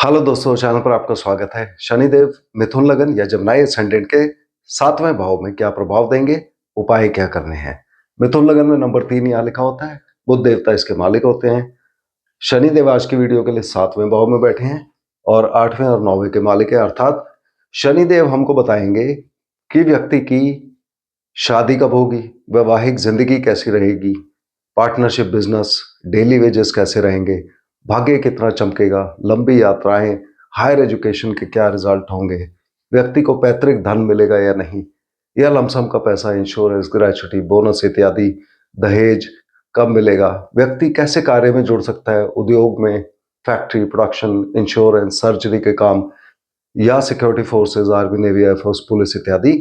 Hello दोस्तों, channel पर आपका स्वागत है। शनिदेव मिथुन लगन या जमनाई असेंडेंट के 7वें भाव में क्या प्रभाव देंगे, उपाय क्या करने हैं। मिथुन लगन में नंबर 3 यहाँ लिखा होता है। बुध देवता इसके मालिक होते हैं। शनिदेव आज की वीडियो के लिए 7वें भाव में बैठे हैं और 8वें और 9वें के मालिक है। अर्थात शनिदेव हमको बताएंगे कि व्यक्ति की शादी कब होगी, वैवाहिक जिंदगी कैसी रहेगी, पार्टनरशिप, बिजनेस, डेली वेजेस कैसे रहेंगे, भाग्य कितना चमकेगा, लंबी यात्राएं, हायर एजुकेशन के क्या रिजल्ट होंगे, व्यक्ति को पैतृक धन मिलेगा या नहीं, या लमसम का पैसा, इंश्योरेंस, ग्रेचुटी, बोनस इत्यादि, दहेज कब मिलेगा, व्यक्ति कैसे कार्य में जुड़ सकता है, उद्योग में, फैक्ट्री, प्रोडक्शन, इंश्योरेंस, सर्जरी के काम, या security forces, army, navy, air force, police इत्यादि।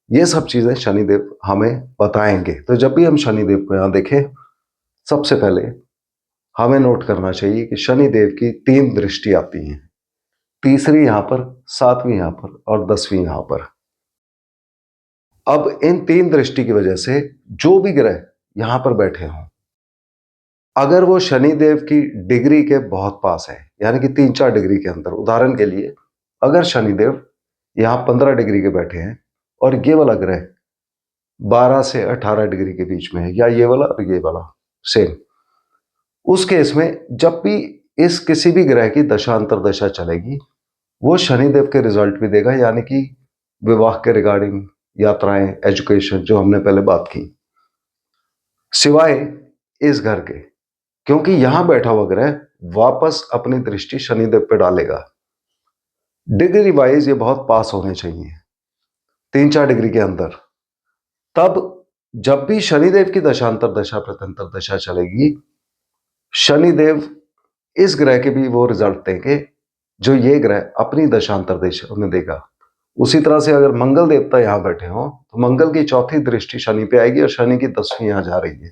ये सब चीजें शनिदेव हमें बताएंगे। तो जब भी हम शनिदेव को यहाँ देखें, सबसे पहले हमें नोट करना चाहिए कि शनिदेव की 3 दृष्टि आती हैं। तीसरी यहां पर, 7वीं यहां पर और 10वीं यहां पर। अब इन 3 दृष्टि की वजह से जो भी ग्रह यहां पर बैठे हों, अगर वो शनिदेव की डिग्री के बहुत पास है, यानी कि 3-4 डिग्री के अंदर, उदाहरण के लिए अगर शनिदेव यहां 15 डिग्री के बैठे हैं और ये वाला ग्रह 12 से 18 डिग्री के बीच में है, या ये वाला और ये वाला सेम, उस केस में जब भी इस किसी भी ग्रह की दशांतर दशा चलेगी, वो शनिदेव के रिजल्ट भी देगा, यानी कि विवाह के रिगार्डिंग, यात्राएं, एजुकेशन, जो हमने पहले बात की। सिवाय इस घर के, क्योंकि यहां बैठा हुआ ग्रह वापस अपनी दृष्टि शनिदेव पे डालेगा। डिग्री वाइज ये बहुत पास होने चाहिए, 3-4 डिग्री के अंदर। तब जब भी शनिदेव की दशांतर दशा, प्रत्यंतर दशा चलेगी, शनिदेव इस ग्रह के भी वो रिजल्ट देंगे जो ये ग्रह अपनी दशांतर दशा में देगा। उसी तरह से अगर मंगल देवता यहां बैठे हो तो मंगल की 4थी दृष्टि शनि पे आएगी और शनि की 10वीं यहां जा रही है,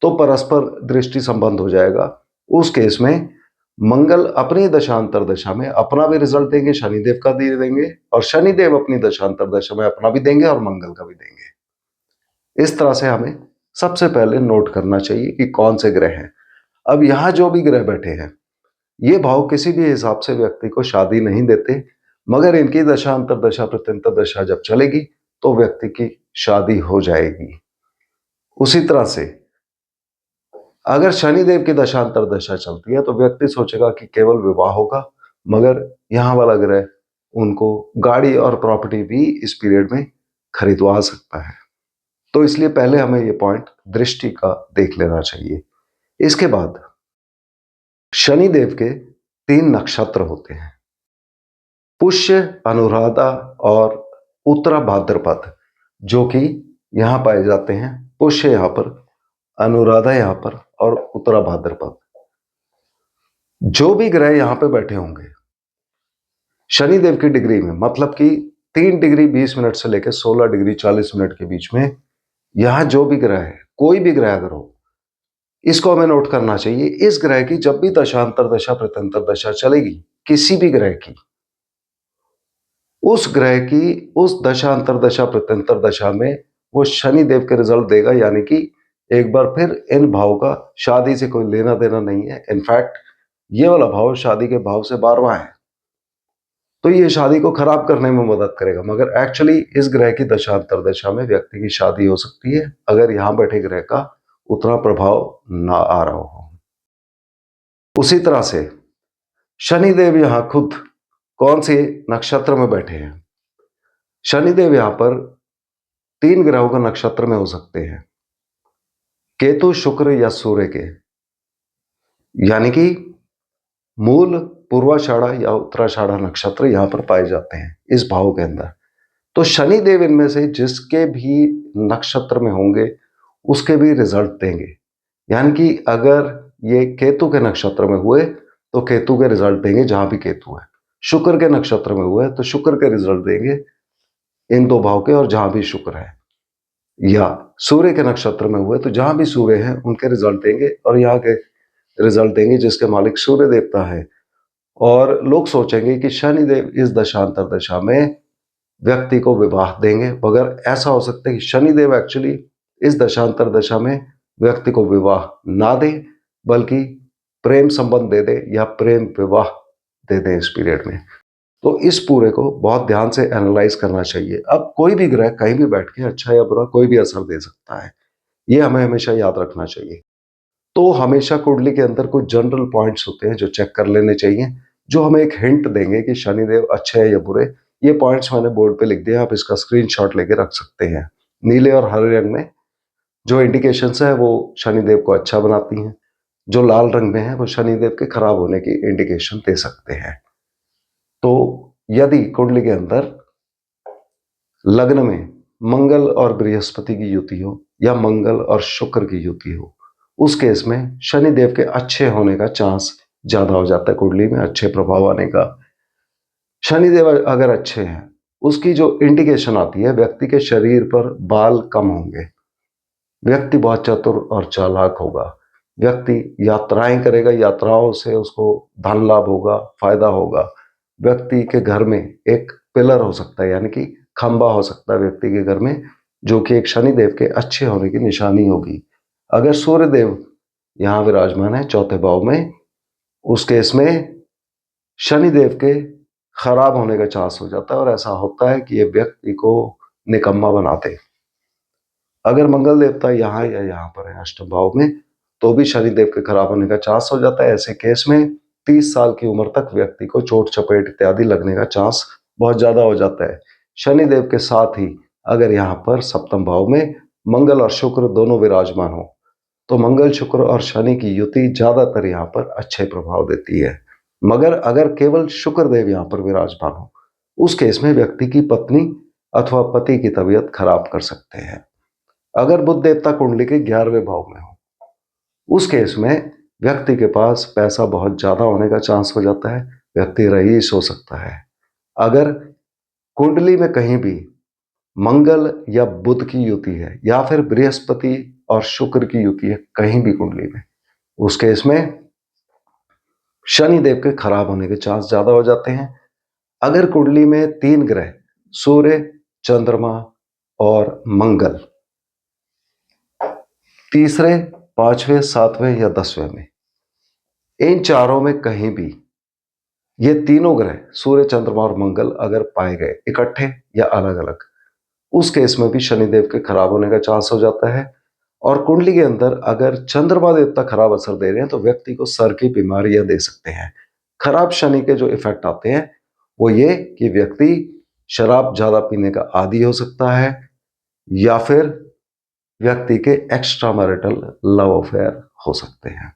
तो परस्पर दृष्टि संबंध हो जाएगा। उस केस में मंगल अपनी दशांतर दशा में अपना भी रिजल्ट देंगे, शनिदेव का भी देंगे, और शनिदेव अपनी दशांतर दशा में अपना भी देंगे और मंगल का भी देंगे। इस तरह से हमें सबसे पहले नोट करना चाहिए कि कौन से ग्रह हैं। अब यहां जो भी ग्रह बैठे हैं, ये भाव किसी भी हिसाब से व्यक्ति को शादी नहीं देते, मगर इनकी दशांतर दशा, प्रत्यंतर दशा जब चलेगी तो व्यक्ति की शादी हो जाएगी। उसी तरह से अगर शनिदेव की दशांतर दशा चलती है तो व्यक्ति सोचेगा कि केवल विवाह होगा, मगर यहां वाला ग्रह उनको गाड़ी और प्रॉपर्टी भी इस पीरियड में खरीदवा सकता है। तो इसलिए पहले हमें ये पॉइंट दृष्टि का देख लेना चाहिए। इसके बाद शनिदेव के 3 नक्षत्र होते हैं, पुष्य, अनुराधा और उत्तरा भाद्रपद, जो कि यहां पाए जाते हैं। पुष्य यहां पर, अनुराधा यहां पर और उत्तरा भाद्रपद। जो भी ग्रह यहां पे बैठे होंगे शनिदेव की डिग्री में, मतलब कि 3 डिग्री 20 मिनट से लेकर 16 डिग्री 40 मिनट के बीच में, यहां जो भी ग्रह है, कोई भी ग्रह अगर हो, इसको हमें नोट करना चाहिए। इस ग्रह की जब भी दशांतर दशा, प्रत्यंतर दशा चलेगी, किसी भी ग्रह की, उस ग्रह की उस दशांतर दशा, प्रत्यंतर दशा में वो शनिदेव के रिजल्ट देगा, यानी कि एक बार फिर इन भाव का शादी से कोई लेना देना नहीं है। इनफैक्ट ये वाला भाव शादी के भाव से 12वां है, तो ये शादी को खराब करने में मदद करेगा। मगर एक्चुअली इस ग्रह की दशांतर दशा में व्यक्ति की शादी हो सकती है, अगर यहां बैठे ग्रह का उतना प्रभाव ना आ रहा हो। उसी तरह से शनिदेव यहां खुद कौन से नक्षत्र में बैठे हैं। शनिदेव यहां पर 3 ग्रहों का नक्षत्र में हो सकते हैं, केतु, शुक्र या सूर्य के, यानी कि मूल, पूर्वाषाढ़ा या उत्तराषाढ़ा नक्षत्र यहां पर पाए जाते हैं इस भाव के अंदर। तो शनिदेव इनमें से जिसके भी नक्षत्र में होंगे उसके भी रिजल्ट देंगे। यानी कि अगर ये केतु के नक्षत्र में हुए तो केतु के रिजल्ट देंगे जहां भी केतु है, शुक्र के नक्षत्र में हुए तो शुक्र के रिजल्ट देंगे इन 2 भाव के और जहां भी शुक्र है, या सूर्य के नक्षत्र में हुए तो जहां भी सूर्य है उनके रिजल्ट देंगे, और यहाँ के रिजल्ट देंगे जिसके मालिक सूर्य देवता है। और लोग सोचेंगे कि शनिदेव इस दशांतर दशा में व्यक्ति को विवाह देंगे, मगर ऐसा हो सकता है कि शनिदेव एक्चुअली इस दशांतर दशा में व्यक्ति को विवाह ना दे, बल्कि प्रेम संबंध दे दे या प्रेम विवाह दे दें इस पीरियड में। तो इस पूरे को बहुत ध्यान से एनालाइज करना चाहिए। अब कोई भी ग्रह कहीं भी बैठ के अच्छा या बुरा कोई भी असर दे सकता है, ये हमें हमेशा याद रखना चाहिए। तो हमेशा कुंडली के अंदर कुछ जनरल पॉइंट्स होते हैं जो चेक कर लेने चाहिए, जो हमें एक हिंट देंगे कि शनिदेव अच्छे है या बुरे। ये पॉइंट्स मैंने बोर्ड पे लिख दिया, आप इसका स्क्रीनशॉट लेके रख सकते हैं। नीले और हरे रंग में जो इंडिकेशंस है वो शनिदेव को अच्छा बनाती हैं, जो लाल रंग में है वो शनिदेव के खराब होने की इंडिकेशन दे सकते हैं। तो यदि कुंडली के अंदर लग्न में मंगल और बृहस्पति की युति हो या मंगल और शुक्र की युति हो, उस केस में शनिदेव के अच्छे होने का चांस ज्यादा हो जाता है, कुंडली में अच्छे प्रभाव आने का। शनिदेव अगर अच्छे हैं, उसकी जो इंडिकेशन आती है, व्यक्ति के शरीर पर बाल कम होंगे, व्यक्ति बहुत चतुर और चालाक होगा, व्यक्ति यात्राएं करेगा, यात्राओं से उसको धन लाभ होगा, फायदा होगा, व्यक्ति के घर में एक पिलर हो सकता है, यानी कि खंबा हो सकता है व्यक्ति के घर में, जो कि एक शनिदेव के अच्छे होने की निशानी होगी। अगर सूर्यदेव यहाँ विराजमान है चौथे भाव में, उस केस में शनिदेव के खराब होने का चांस हो जाता है, और ऐसा होता है कि ये व्यक्ति को निकम्मा बनाते। अगर मंगल देवता यहाँ या यहाँ पर है अष्टम भाव में, तो भी शनिदेव के खराब होने का चांस हो जाता है। ऐसे केस में 30 साल की उम्र तक व्यक्ति को चोट चपेट इत्यादि लगने का चांस बहुत ज्यादा हो जाता है। शनिदेव के साथ ही अगर यहाँ पर सप्तम भाव में मंगल और शुक्र दोनों विराजमान हो, तो मंगल शुक्र और शनि की युति ज्यादातर यहाँ पर अच्छे प्रभाव देती है। मगर अगर केवल शुक्र देव यहाँ पर विराजमान हो, उस केस में व्यक्ति की पत्नी अथवा पति की तबीयत खराब कर सकते हैं। अगर बुध देवता कुंडली के 11वें भाव में हो, उस केस में व्यक्ति के पास पैसा बहुत ज्यादा होने का चांस हो जाता है, व्यक्ति रईस हो सकता है। अगर कुंडली में कहीं भी मंगल या बुध की युति है या फिर बृहस्पति और शुक्र की युति है कहीं भी कुंडली में, उस केस में शनिदेव के खराब होने के चांस ज्यादा हो जाते हैं। अगर कुंडली में 3 ग्रह सूर्य, चंद्रमा और मंगल तीसरे, 5वें, 7वें या 10वें में, इन चारों में कहीं भी ये तीनों ग्रह सूर्य, चंद्रमा और मंगल अगर पाए गए इकट्ठे या अलग अलग, उस केस में भी शनिदेव के खराब होने का चांस हो जाता है। और कुंडली के अंदर अगर चंद्रमा देवता खराब असर दे रहे हैं, तो व्यक्ति को सर की बीमारियां दे सकते हैं। खराब शनि के जो इफेक्ट आते हैं वो ये कि व्यक्ति शराब ज्यादा पीने का आदी हो सकता है, या फिर व्यक्ति के एक्स्ट्रा मैरिटल लव अफेयर हो सकते हैं।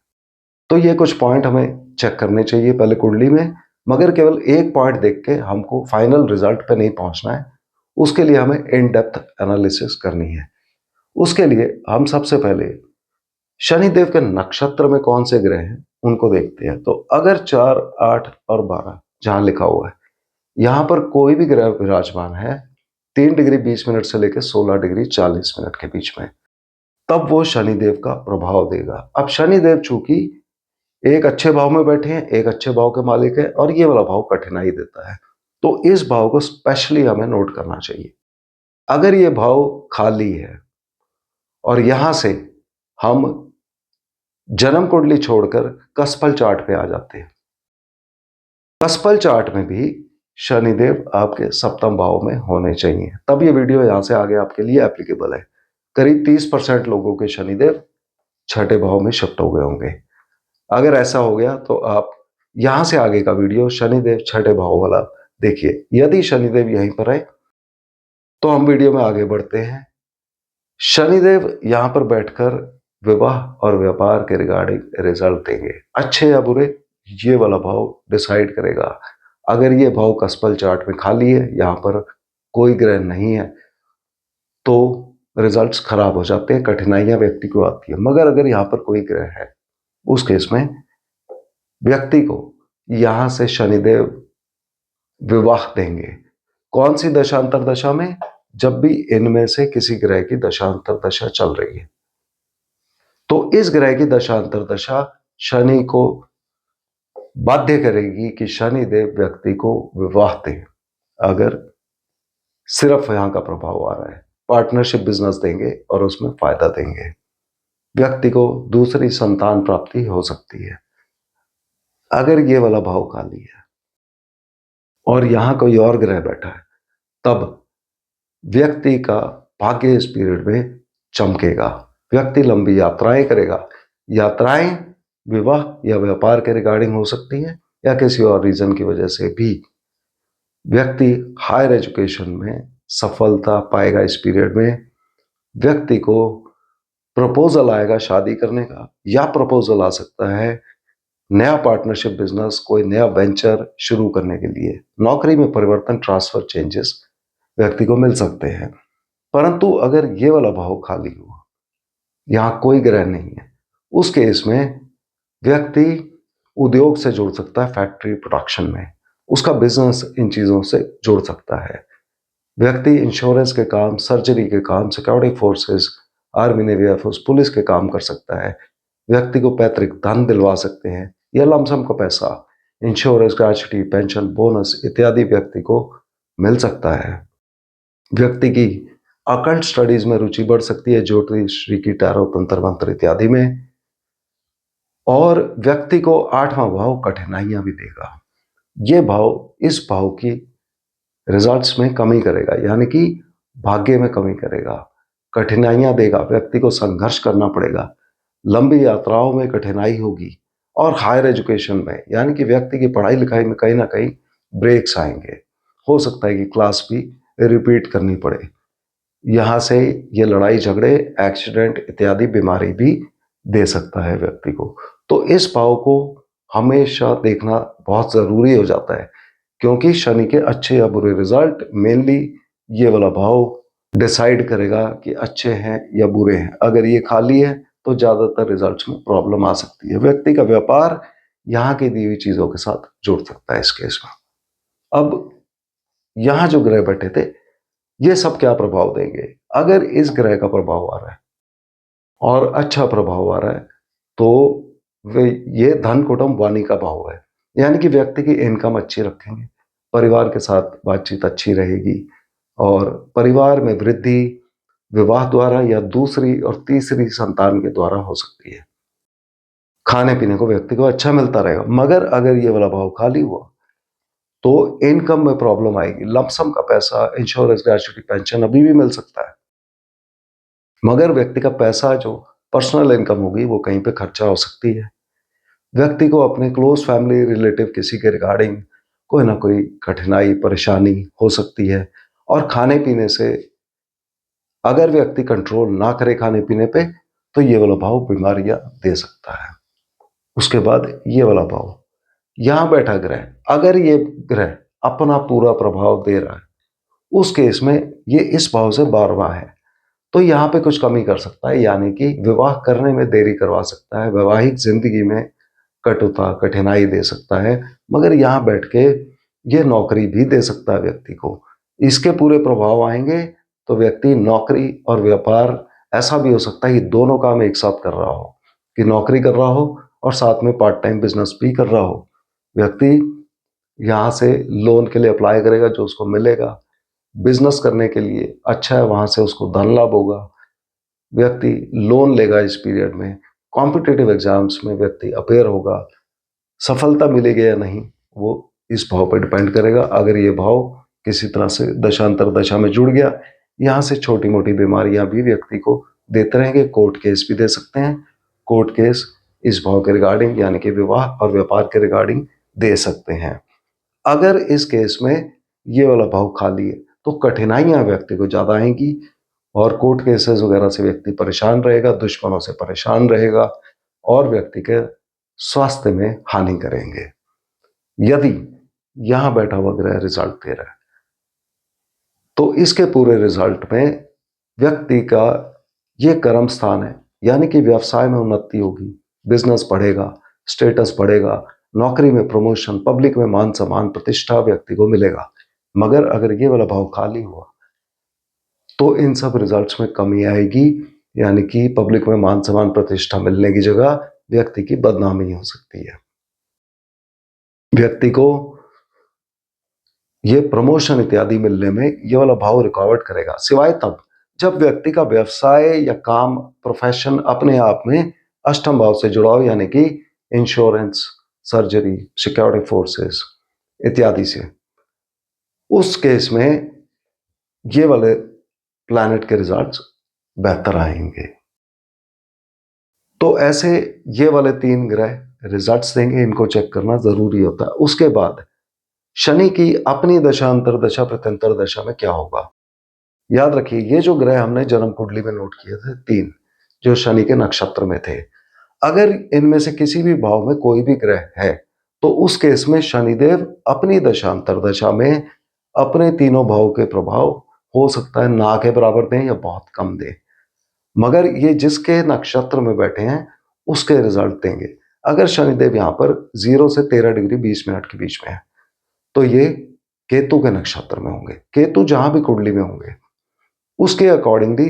तो ये कुछ पॉइंट हमें चेक करने चाहिए पहले कुंडली में, मगर केवल एक पॉइंट देख के हमको फाइनल रिजल्ट पे नहीं पहुंचना है, उसके लिए हमें इन डेप्थ एनालिसिस करनी है। उसके लिए हम सबसे पहले शनिदेव के नक्षत्र में कौन से ग्रह हैं उनको देखते हैं। तो अगर 4, 8 और 12 जहां लिखा हुआ है, यहां पर कोई भी ग्रह विराजमान है 3 डिग्री 20 मिनट से लेकर 16 डिग्री 40 मिनट के बीच में, तब वो शनिदेव का प्रभाव देगा। अब शनिदेव चूंकि एक अच्छे भाव में बैठे हैं, एक अच्छे भाव के मालिक है, और ये वाला भाव कठिनाई देता है, तो इस भाव को स्पेशली हमें नोट करना चाहिए। अगर ये भाव खाली है और यहां से हम जन्म कुंडली छोड़कर कसफल चार्ट पे आ जाते हैं, कसफल चार्ट में भी शनिदेव आपके सप्तम भाव में होने चाहिए, तब ये वीडियो यहां से आगे आपके लिए एप्लीकेबल है। करीब 30% लोगों के शनिदेव छठे भाव में शिफ्ट हो गए होंगे। अगर ऐसा हो गया तो आप यहां से आगे का वीडियो शनिदेव छठे भाव वाला देखिए। यदि शनिदेव यहीं पर है तो हम वीडियो में आगे बढ़ते हैं। शनिदेव यहां पर बैठकर विवाह और व्यापार के रिगार्डिंग रिजल्ट देंगे, अच्छे या बुरे ये वाला भाव डिसाइड करेगा। अगर ये भाव कसफल चार्ट में खाली है, यहां पर कोई ग्रह नहीं है, तो रिजल्ट्स खराब हो जाते हैं, कठिनाइयां व्यक्ति को आती है। मगर अगर यहां पर कोई ग्रह है, उस केस में व्यक्ति को यहां से शनिदेव विवाह देंगे। कौन सी दशांतर दशा में? जब भी इनमें से किसी ग्रह की दशांतर दशा चल रही है, तो इस ग्रह की दशांतर दशा शनि को बाध्य करेगी कि शनिदेव व्यक्ति को विवाह दे। अगर सिर्फ यहां का प्रभाव आ रहा है, पार्टनरशिप बिजनेस देंगे और उसमें फायदा देंगे, व्यक्ति को दूसरी संतान प्राप्ति हो सकती है। अगर ये वाला भाव खाली है, और यहां कोई और ग्रह बैठा है, तब व्यक्ति का भाग्य इस पीरियड में चमकेगा। व्यक्ति लंबी यात्राएं करेगा। यात्राएं विवाह या व्यापार के रिगार्डिंग हो सकती है, या किसी और रीजन की वजह से भी व्यक्ति हायर एजुकेशन में सफलता पाएगा। इस पीरियड में व्यक्ति को प्रपोजल आएगा शादी करने का, या प्रपोजल आ सकता है नया पार्टनरशिप बिजनेस, कोई नया वेंचर शुरू करने के लिए। नौकरी में परिवर्तन, ट्रांसफर, चेंजेस व्यक्ति को मिल सकते हैं। परंतु अगर ये वाला भाव खाली हुआ, यहां कोई ग्रह नहीं है, उस केस में व्यक्ति उद्योग से जुड़ सकता है, फैक्ट्री प्रोडक्शन में उसका बिजनेस इन चीजों से जुड़ सकता है। व्यक्ति इंश्योरेंस के काम, सर्जरी के काम, security forces, army, navy, air force, police के काम कर सकता है। व्यक्ति को पैतृक धन दिलवा सकते हैं, या लमसम का पैसा, इंश्योरेंस, ग्रेच्युटी, पेंशन, बोनस इत्यादि व्यक्ति को मिल सकता है। व्यक्ति की अकल्ट स्टडीज में रुचि बढ़ सकती है, ज्योतिष, की टैरो, तंत्र मंत्र इत्यादि में। और व्यक्ति को 8वां भाव कठिनाइयां भी देगा। ये भाव इस भाव की रिजल्ट्स में कमी करेगा, यानी कि भाग्य में कमी करेगा, कठिनाइयां देगा, व्यक्ति को संघर्ष करना पड़ेगा, लंबी यात्राओं में कठिनाई होगी, और हायर एजुकेशन में यानी कि व्यक्ति की पढ़ाई लिखाई में कहीं ना कहीं ब्रेक्स आएंगे। हो सकता है कि क्लास भी रिपीट करनी पड़े। यहां से ये लड़ाई झगड़े, एक्सीडेंट इत्यादि बीमारी भी दे सकता है व्यक्ति को। तो इस भाव को हमेशा देखना बहुत जरूरी हो जाता है, क्योंकि शनि के अच्छे या बुरे रिजल्ट मेनली ये वाला भाव डिसाइड करेगा कि अच्छे हैं या बुरे हैं। अगर ये खाली है तो ज्यादातर रिजल्ट्स में प्रॉब्लम आ सकती है। व्यक्ति का व्यापार यहाँ की दी हुई चीजों के साथ जुड़ सकता है इस केस में। अब यहां जो ग्रह बैठे थे, ये सब क्या प्रभाव देंगे? अगर इस ग्रह का प्रभाव आ रहा है और अच्छा प्रभाव आ रहा है, तो वे ये धन कुटुंब वाणी का भाव है, यानी कि व्यक्ति की इनकम अच्छी रखेंगे, परिवार के साथ बातचीत अच्छी रहेगी, और परिवार में वृद्धि विवाह द्वारा या दूसरी और तीसरी संतान के द्वारा हो सकती है। खाने पीने को व्यक्ति को अच्छा मिलता रहेगा। मगर अगर ये वाला भाव खाली हुआ तो इनकम में प्रॉब्लम आएगी। लमसम का पैसा, इंश्योरेंस, ग्रेच्युटी, पेंशन अभी भी मिल सकता है, मगर व्यक्ति का पैसा जो पर्सनल इनकम होगी वो कहीं पे खर्चा हो सकती है। व्यक्ति को अपने क्लोज फैमिली रिलेटिव किसी के रिगार्डिंग कोई ना कोई कठिनाई परेशानी हो सकती है। और खाने पीने से अगर व्यक्ति कंट्रोल ना करे खाने पीने पे, तो ये वाला भाव बीमारियां दे सकता है। उसके बाद ये वाला भाव, यहां बैठा ग्रह, अगर ये ग्रह अपना पूरा प्रभाव दे रहा है, उस केस में ये इस भाव से 12वां है, तो यहाँ पे कुछ कमी कर सकता है, यानी कि विवाह करने में देरी करवा सकता है, वैवाहिक जिंदगी में कटुता, कठिनाई दे सकता है। मगर यहाँ बैठ के ये नौकरी भी दे सकता है व्यक्ति को। इसके पूरे प्रभाव आएंगे तो व्यक्ति नौकरी और व्यापार, ऐसा भी हो सकता है कि दोनों काम एक साथ कर रहा हो, कि नौकरी कर रहा हो और साथ में पार्ट टाइम बिजनेस भी कर रहा हो। व्यक्ति यहाँ से लोन के लिए अप्लाई करेगा जो उसको मिलेगा, बिजनेस करने के लिए अच्छा है, वहां से उसको धन लाभ होगा। व्यक्ति लोन लेगा इस पीरियड में, कॉम्पिटिटिव एग्जाम्स में व्यक्ति अपेयर होगा, सफलता मिलेगी या नहीं वो इस भाव पर डिपेंड करेगा। अगर ये भाव किसी तरह से दशांतर दशा में जुड़ गया, यहाँ से छोटी मोटी बीमारियां भी व्यक्ति को देते रहेंगे। कोर्ट केस भी दे सकते हैं, कोर्ट केस इस भाव के रिगार्डिंग यानी कि विवाह और व्यापार के रिगार्डिंग दे सकते हैं। अगर इस केस में ये वाला भाव खाली है तो कठिनाइयां व्यक्ति को ज्यादा आएंगी, और कोर्ट केसेस वगैरह से व्यक्ति परेशान रहेगा, दुश्मनों से परेशान रहेगा, और व्यक्ति के स्वास्थ्य में हानि करेंगे। यदि यहां बैठा हुआ ग्रह रिजल्ट दे रहा है, तो इसके पूरे रिजल्ट में व्यक्ति का ये कर्म स्थान है, यानी कि व्यवसाय में उन्नति होगी, बिजनेस बढ़ेगा, स्टेटस बढ़ेगा, नौकरी में प्रमोशन, पब्लिक में मान सम्मान प्रतिष्ठा व्यक्ति को मिलेगा। मगर अगर ये वाला भाव खाली हुआ तो इन सब रिजल्ट्स में कमी आएगी, यानी कि पब्लिक में मान सम्मान प्रतिष्ठा मिलने की जगह व्यक्ति की बदनामी हो सकती है। व्यक्ति को ये प्रमोशन इत्यादि मिलने में ये वाला भाव रुकावट करेगा, सिवाय तब जब व्यक्ति का व्यवसाय या काम, प्रोफेशन अपने आप में अष्टम भाव से जुड़ा हो, यानी कि इंश्योरेंस, सर्जरी, सिक्योरिटी फोर्सेस इत्यादि से। उस केस में ये वाले प्लैनेट के रिजल्ट्स बेहतर आएंगे। तो ऐसे ये वाले 3 ग्रह रिजल्ट्स देंगे, इनको चेक करना जरूरी होता है। उसके बाद शनि की अपनी दशा, अंतरदशा, प्रत्यंतर दशा में क्या होगा। याद रखिए, ये जो ग्रह हमने जन्म कुंडली में नोट किए थे 3, जो शनि के नक्षत्र में थे, अगर इनमें से किसी भी भाव में कोई भी ग्रह है तो उस केस में शनिदेव अपनी दशा अंतरदशा में अपने तीनों भाव के प्रभाव हो सकता है ना के बराबर दें या बहुत कम दें, मगर ये जिसके नक्षत्र में बैठे हैं उसके रिजल्ट देंगे। अगर शनिदेव यहाँ पर 0 से 13 डिग्री 20 मिनट के बीच में है तो ये केतु के नक्षत्र में होंगे। केतु जहां भी कुंडली में होंगे उसके अकॉर्डिंगली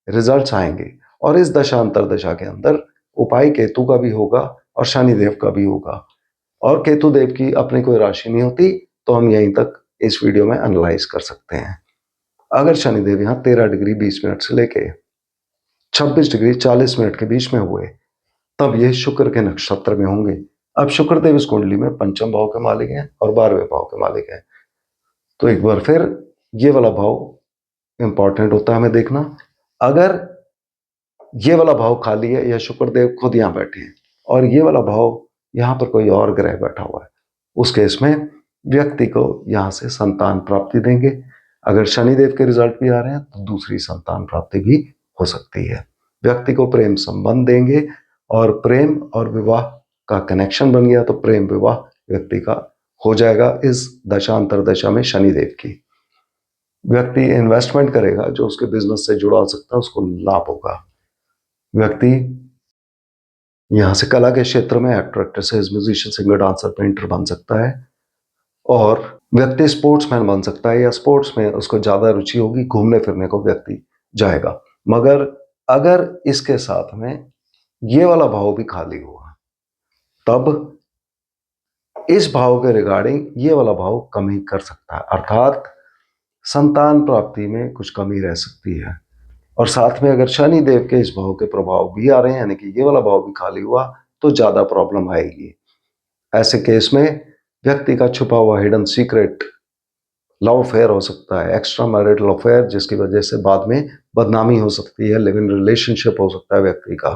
रिजल्ट्स आएंगे। और इस दशा अंतरदशा के अंदर उपाय केतु का भी होगा और शनिदेव का भी होगा। और केतु देव की अपनी कोई राशि नहीं होती, तो हम यहीं तक इस वीडियो में एनालाइज कर सकते हैं। अगर शनिदेव यहाँ 13 डिग्री 20 मिनट से लेके 26 डिग्री 40 मिनट के बीच में हुए तब ये शुक्र के नक्षत्र में होंगे। अब शुक्र देव इस कुंडली में पंचम भाव के मालिक हैं और 12वें भाव के मालिक हैं। तो एक बार फिर ये वाला भाव इंपॉर्टेंट होता है हमें देखना। अगर ये वाला भाव खाली है या शुक्र देव खुद यहाँ बैठे हैं और ये वाला भाव यहाँ पर कोई और ग्रह बैठा हुआ है, उस केस में व्यक्ति को यहाँ से संतान प्राप्ति देंगे। अगर शनिदेव के रिजल्ट भी आ रहे हैं तो दूसरी संतान प्राप्ति भी हो सकती है। व्यक्ति को प्रेम संबंध देंगे और प्रेम और विवाह का कनेक्शन बन गया तो प्रेम विवाह व्यक्ति का हो जाएगा इस दशा अंतरदशा में शनिदेव की। व्यक्ति इन्वेस्टमेंट करेगा जो उसके बिजनेस से जुड़ा हो सकता है, उसको लाभ होगा। व्यक्ति यहां से कला के क्षेत्र में actor, actresses, musician, singer, dancer, painter बन सकता है। और व्यक्ति स्पोर्ट्समैन बन सकता है या स्पोर्ट्स में उसको ज्यादा रुचि होगी, घूमने फिरने को व्यक्ति जाएगा। मगर अगर इसके साथ में ये वाला भाव भी खाली हुआ तब इस भाव के रिगार्डिंग ये वाला भाव कमी कर सकता है, अर्थात संतान प्राप्ति में कुछ कमी रह सकती है। और साथ में अगर शनि देव के इस भाव के प्रभाव भी आ रहे हैं, यानी कि ये वाला भाव भी खाली हुआ, तो ज्यादा प्रॉब्लम आएगी। ऐसे केस में व्यक्ति का छुपा हुआ हिडन सीक्रेट लव अफेयर हो सकता है, एक्स्ट्रा मैरिटल अफेयर, जिसकी वजह से बाद में बदनामी हो सकती है, लिव इन रिलेशनशिप हो सकता है व्यक्ति का।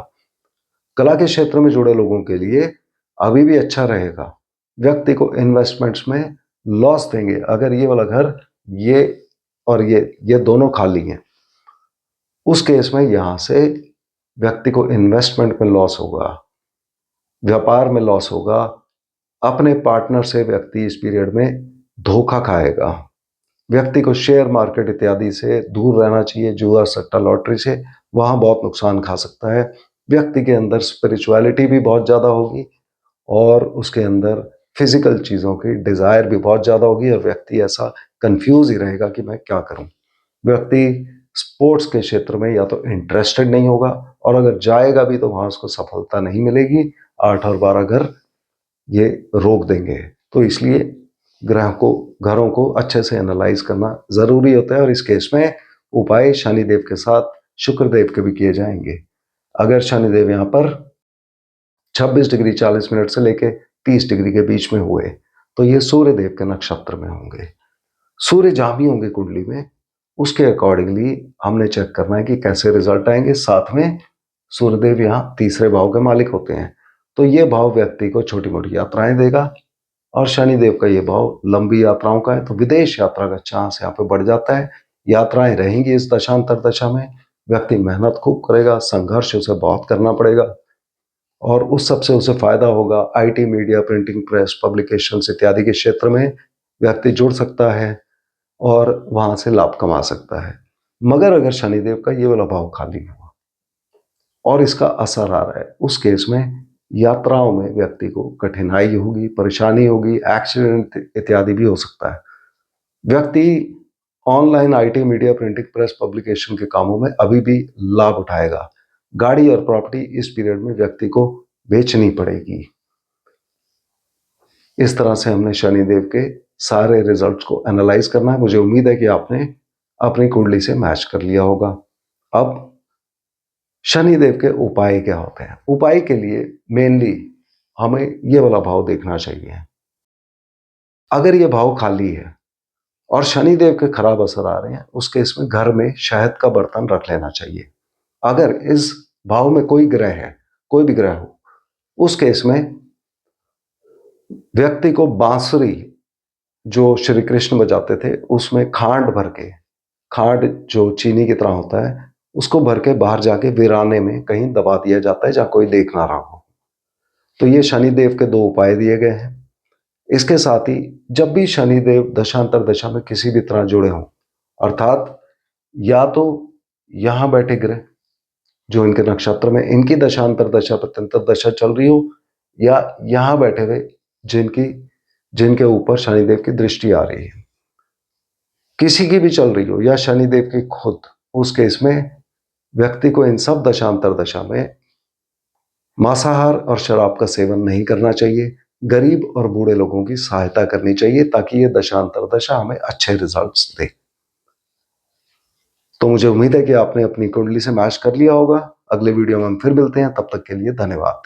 कला के क्षेत्र में जुड़े लोगों के लिए अभी भी अच्छा रहेगा। व्यक्ति को इन्वेस्टमेंट्स में लॉस देंगे अगर ये वाला घर, ये और ये दोनों खाली हैं। उस केस में यहां से व्यक्ति को इन्वेस्टमेंट में लॉस होगा, व्यापार में लॉस होगा, अपने पार्टनर से व्यक्ति इस पीरियड में धोखा खाएगा। व्यक्ति को शेयर मार्केट इत्यादि से दूर रहना चाहिए, जुआ, सट्टा, लॉटरी से वहां बहुत नुकसान खा सकता है। व्यक्ति के अंदर स्पिरिचुअलिटी भी बहुत ज्यादा होगी और उसके अंदर फिजिकल चीजों की डिजायर भी बहुत ज्यादा होगी और व्यक्ति ऐसा कंफ्यूज ही रहेगा कि मैं क्या करूं। व्यक्ति स्पोर्ट्स के क्षेत्र में या तो इंटरेस्टेड नहीं होगा और अगर जाएगा भी तो वहां उसको सफलता नहीं मिलेगी। 8 और 12 घर ये रोक देंगे। तो इसलिए घरों को अच्छे से एनालाइज करना जरूरी होता है और इस केस में उपाय शनिदेव के साथ शुक्रदेव के भी किए जाएंगे। अगर शनिदेव यहाँ पर 26 डिग्री 40 मिनट से लेके 30 डिग्री के बीच में हुए तो ये सूर्य देव के नक्षत्र में होंगे। सूर्य जहां भी होंगे कुंडली में उसके अकॉर्डिंगली हमने चेक करना है कि कैसे रिजल्ट आएंगे। साथ में सूर्यदेव यहाँ तीसरे भाव के मालिक होते हैं, तो ये भाव व्यक्ति को छोटी मोटी यात्राएं देगा और शनिदेव का ये भाव लंबी यात्राओं का है, तो विदेश यात्रा का चांस यहाँ पे बढ़ जाता है। यात्राएं रहेंगी इस दशांतर दशा में। व्यक्ति मेहनत खूब करेगा, संघर्ष उसे बहुत करना पड़ेगा और उस सबसे उसे फायदा होगा। IT, media, printing press, publications इत्यादि के क्षेत्र में व्यक्ति जुड़ सकता है और वहां से लाभ कमा सकता है। मगर अगर शनिदेव का ये वाला भाव खाली हुआ और इसका असर आ रहा है, उस केस में यात्राओं में व्यक्ति को कठिनाई होगी, परेशानी होगी, एक्सीडेंट इत्यादि भी हो सकता है। व्यक्ति online IT, media, printing press, publication के कामों में अभी भी लाभ उठाएगा। गाड़ी और प्रॉपर्टी इस पीरियड में व्यक्ति को बेचनी पड़ेगी। इस तरह से हमने शनिदेव के सारे रिजल्ट्स को एनालाइज करना है। मुझे उम्मीद है कि आपने अपनी कुंडली से मैच कर लिया होगा। अब शनिदेव के उपाय क्या होते हैं? उपाय के लिए मेनली हमें ये वाला भाव देखना चाहिए। अगर ये भाव खाली है और शनिदेव के खराब असर आ रहे हैं, उस केस में घर में शहद का बर्तन रख लेना चाहिए। अगर इस भाव में कोई ग्रह है, कोई भी ग्रह हो, उस केस में व्यक्ति को बांसुरी जो श्री कृष्ण बजाते थे उसमें खांड भर के, खांड जो चीनी की तरह होता है, उसको भर के बाहर जाके वीराने में कहीं दबा दिया जाता है जहां कोई देख ना रहा हो। तो ये शनिदेव के दो उपाय दिए गए हैं। इसके साथ ही जब भी शनिदेव दशांतर दशा में किसी भी तरह जुड़े हों, अर्थात या तो यहां बैठे ग्रह जो इनके नक्षत्र में इनकी दशांतर दशा प्रत्यंतर दशा चल रही हो, या यहां बैठे हुए जिनके ऊपर शनिदेव की दृष्टि आ रही है, किसी की भी चल रही हो या शनिदेव की खुद, उस केस में व्यक्ति को इन सब दशांतर दशा में मांसाहार और शराब का सेवन नहीं करना चाहिए। गरीब और बूढ़े लोगों की सहायता करनी चाहिए ताकि ये दशांतर दशा हमें अच्छे रिजल्ट्स दे। तो मुझे उम्मीद है कि आपने अपनी कुंडली से मैच कर लिया होगा। अगले वीडियो में हम फिर मिलते हैं, तब तक के लिए धन्यवाद।